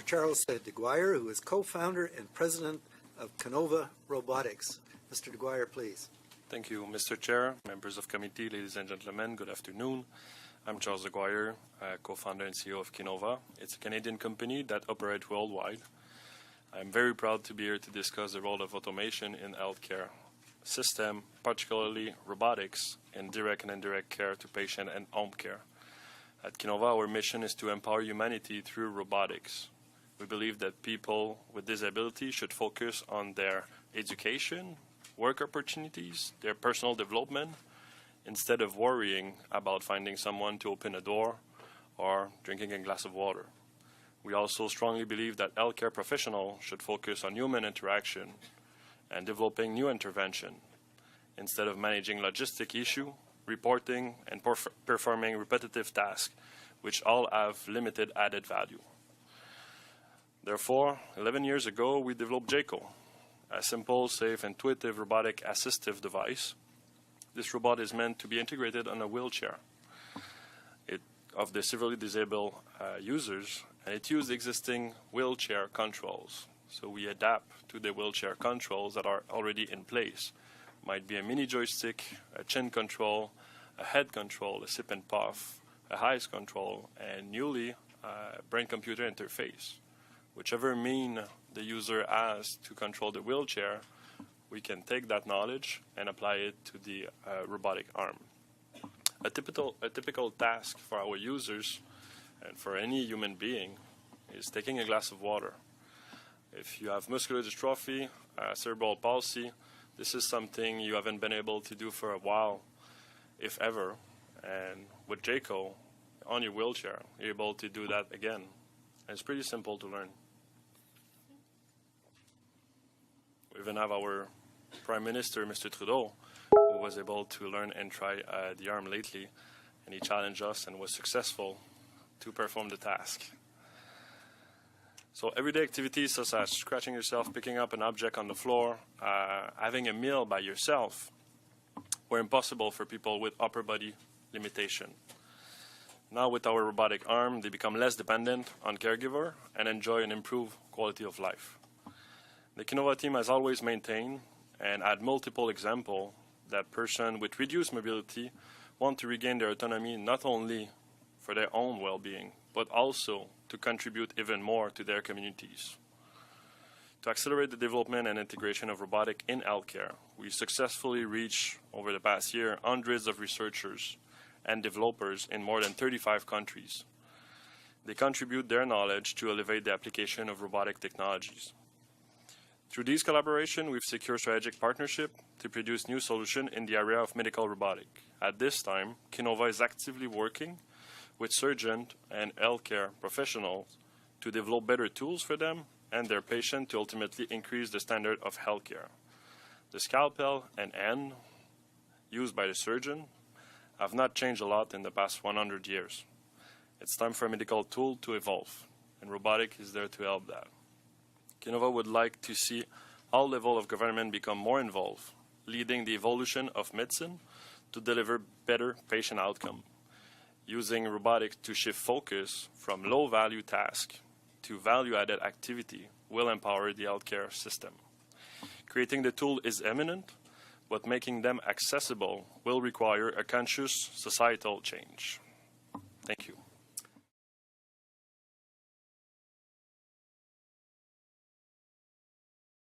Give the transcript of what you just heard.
Charles Deguire, who is co-founder and president of Kinova Robotics. Mr. Deguire, please. Thank you, Mr. Chair, members of committee, ladies and gentlemen, good afternoon. I'm Charles Deguire, co-founder and CEO of Kinova. It's a Canadian company that operates worldwide. I'm very proud to be here to discuss the role of automation in healthcare system, particularly robotics in direct and indirect care to patient and home care. At Kinova, our mission is to empower humanity through robotics. We believe that people with disability should focus on their education, work opportunities, their personal development, instead of worrying about finding someone to open a door or drinking a glass of water. We also strongly believe that healthcare professionals should focus on human interaction and developing new intervention instead of managing logistic issue, reporting, and performing repetitive tasks, which all have limited added value. Therefore, 11 years ago, we developed JACO, a simple, safe, intuitive robotic assistive device. This robot is meant to be integrated on a wheelchair of the severely disabled users, and it uses existing wheelchair controls. So we adapt to the wheelchair controls that are already in place. Might be a mini joystick, a chin control, a head control, a sip and puff, a eyes control, and newly brain-computer interface. Whichever mean the user has to control the wheelchair, we can take that knowledge and apply it to the robotic arm. A typical task for our users and for any human being is taking a glass of water. If you have muscular dystrophy, cerebral palsy, this is something you haven't been able to do for a while, if ever. And with JACO, on your wheelchair, you're able to do that again. And it's pretty simple to learn. We even have our Prime Minister, Mr. Trudeau, who was able to learn and try the arm lately, and he challenged us and was successful to perform the task. So everyday activities such as scratching yourself, picking up an object on the floor, having a meal by yourself were impossible for people with upper body limitation. Now with our robotic arm, they become less dependent on caregiver and enjoy an improved quality of life. The Kinova team has always maintained and had multiple examples that persons with reduced mobility want to regain their autonomy not only for their own well-being, but also to contribute even more to their communities. To accelerate the development and integration of robotic in healthcare, we successfully reached, over the past year, hundreds of researchers and developers in more than 35 countries. They contribute their knowledge to elevate the application of robotic technologies. Through these collaborations, we've secured strategic partnership to produce new solutions in the area of medical robotic. At this time, Kinova is actively working with surgeons and healthcare professionals to develop better tools for them and their patients to ultimately increase the standard of healthcare. The scalpel and end used by the surgeon have not changed a lot in the past 100 years. It's time for a medical tool to evolve, and robotic is there to help that. Kinova would like to see all levels of government become more involved, leading the evolution of medicine to deliver better patient outcome. Using robotics to shift focus from low-value tasks to value-added activity will empower the healthcare system. Creating the tool is imminent, but making them accessible will require a conscious societal change. Thank you.